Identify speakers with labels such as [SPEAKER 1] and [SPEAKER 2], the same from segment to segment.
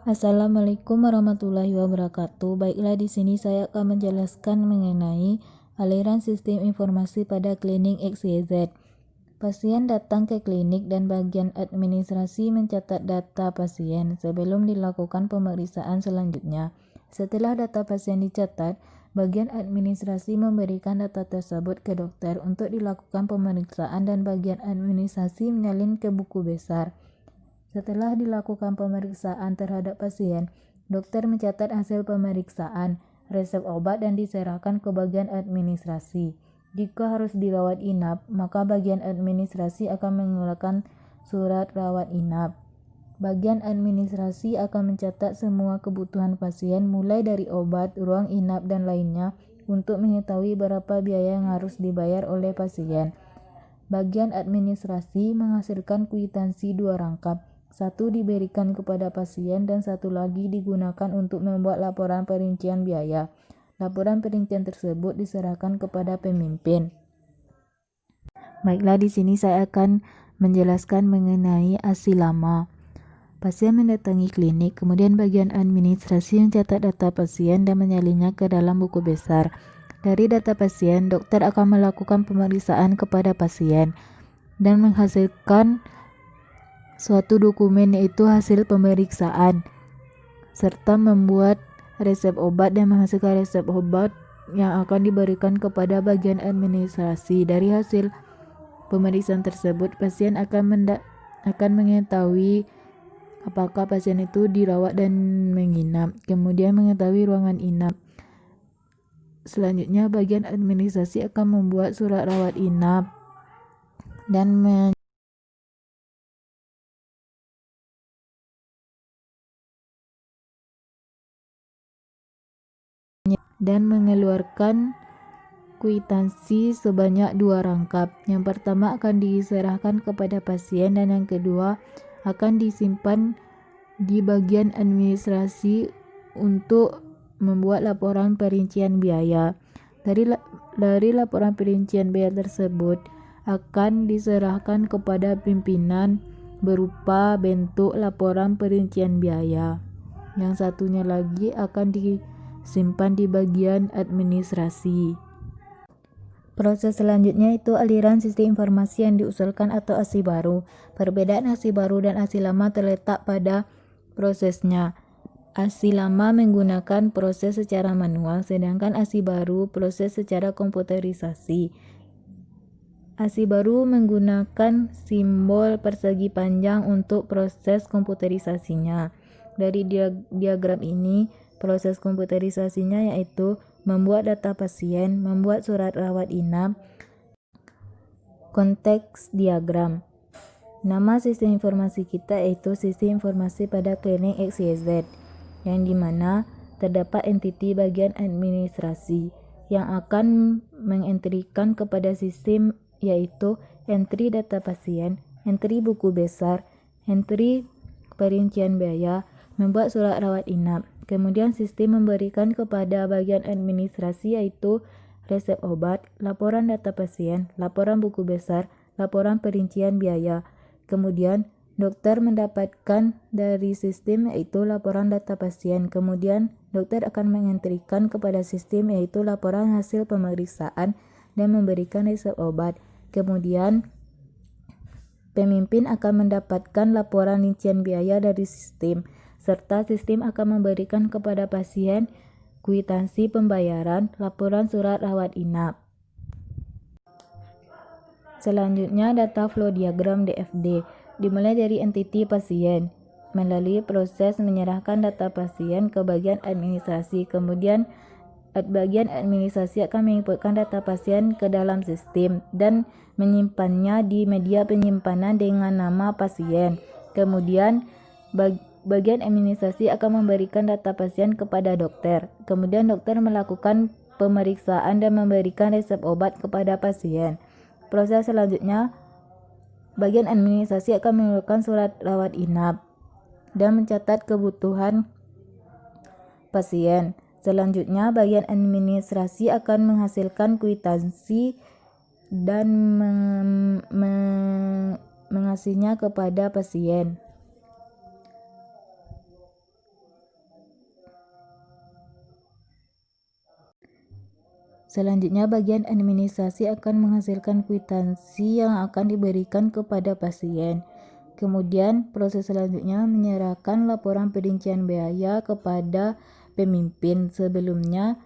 [SPEAKER 1] Assalamualaikum warahmatullahi wabarakatuh. Baiklah, di sini saya akan menjelaskan mengenai aliran sistem informasi pada klinik XYZ. Pasien datang ke klinik dan bagian administrasi mencatat data pasien sebelum dilakukan pemeriksaan selanjutnya. Setelah data pasien dicatat, bagian administrasi memberikan data tersebut ke dokter untuk dilakukan pemeriksaan dan bagian administrasi menyalin ke buku besar. Setelah dilakukan pemeriksaan terhadap pasien, dokter mencatat hasil pemeriksaan, resep obat dan diserahkan ke bagian administrasi. Jika harus dirawat inap, maka bagian administrasi akan mengeluarkan surat rawat inap. Bagian administrasi akan mencatat semua kebutuhan pasien mulai dari obat, ruang inap, dan lainnya untuk mengetahui berapa biaya yang harus dibayar oleh pasien. Bagian administrasi menghasilkan kwitansi 2 rangkap. Satu diberikan kepada pasien dan satu lagi digunakan untuk membuat laporan perincian biaya. Laporan perincian tersebut diserahkan kepada pemimpin. Baiklah, di sini saya akan menjelaskan mengenai ASI lama. Pasien mendatangi klinik, kemudian bagian administrasi mencatat data pasien dan menyalinnya ke dalam buku besar. Dari data pasien, dokter akan melakukan pemeriksaan kepada pasien dan menghasilkan suatu dokumen, yaitu hasil pemeriksaan, serta membuat resep obat dan menghasilkan resep obat yang akan diberikan kepada bagian administrasi. Dari hasil pemeriksaan tersebut, pasien akan mengetahui apakah pasien itu dirawat dan menginap, kemudian mengetahui ruangan inap. Selanjutnya, bagian administrasi akan membuat surat rawat inap dan mengeluarkan kwitansi sebanyak 2 rangkap. Yang pertama akan diserahkan kepada pasien dan yang kedua akan disimpan di bagian administrasi untuk membuat laporan perincian biaya. Dari laporan perincian biaya tersebut akan diserahkan kepada pimpinan berupa bentuk laporan perincian biaya. Yang satunya lagi akan disimpan di bagian administrasi. Proses selanjutnya itu aliran sistem informasi yang diusulkan atau ASI baru. Perbedaan ASI baru dan ASI lama terletak pada prosesnya. ASI lama menggunakan proses secara manual, sedangkan ASI baru proses secara komputerisasi. ASI baru menggunakan simbol persegi panjang untuk proses komputerisasinya. Dari diagram ini, proses komputerisasinya yaitu membuat data pasien, membuat surat rawat inap. Konteks diagram. Nama sistem informasi kita yaitu sistem informasi pada klinik XYZ, yang dimana terdapat entiti bagian administrasi yang akan mengentrikan kepada sistem, yaitu entry data pasien, entry buku besar, entry perincian biaya, membuat surat rawat inap. Kemudian sistem memberikan kepada bagian administrasi yaitu resep obat, laporan data pasien, laporan buku besar, laporan perincian biaya. Kemudian dokter mendapatkan dari sistem yaitu laporan data pasien. Kemudian dokter akan mengentrikan kepada sistem yaitu laporan hasil pemeriksaan dan memberikan resep obat. Kemudian pemimpin akan mendapatkan laporan rincian biaya dari sistem, serta sistem akan memberikan kepada pasien kwitansi pembayaran, laporan surat rawat inap. Selanjutnya, data flow diagram DFD dimulai dari entiti pasien melalui proses menyerahkan data pasien ke bagian administrasi. Kemudian bagian administrasi akan menginputkan data pasien ke dalam sistem dan menyimpannya di media penyimpanan dengan nama pasien. Kemudian bagian administrasi akan memberikan data pasien kepada dokter. Kemudian dokter melakukan pemeriksaan dan memberikan resep obat kepada pasien. Proses selanjutnya, bagian administrasi akan mengeluarkan surat rawat inap dan mencatat kebutuhan pasien. Selanjutnya, bagian administrasi akan menghasilkan kwitansi dan mengasihnya kepada pasien. Selanjutnya, bagian administrasi akan menghasilkan kwitansi yang akan diberikan kepada pasien. Kemudian, proses selanjutnya menyerahkan laporan perincian biaya kepada pemimpin. Sebelumnya,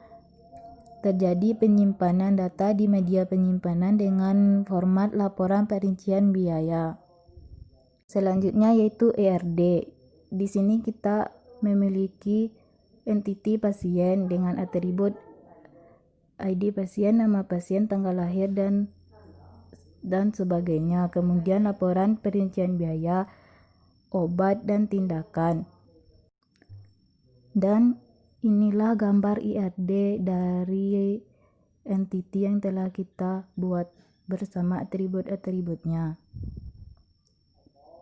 [SPEAKER 1] terjadi penyimpanan data di media penyimpanan dengan format laporan perincian biaya. Selanjutnya yaitu ERD. Di sini kita memiliki entiti pasien dengan atribut ID pasien, nama pasien, tanggal lahir, dan sebagainya. Kemudian laporan perincian biaya, obat, dan tindakan. Dan inilah gambar IRD dari entiti yang telah kita buat bersama atribut-atributnya.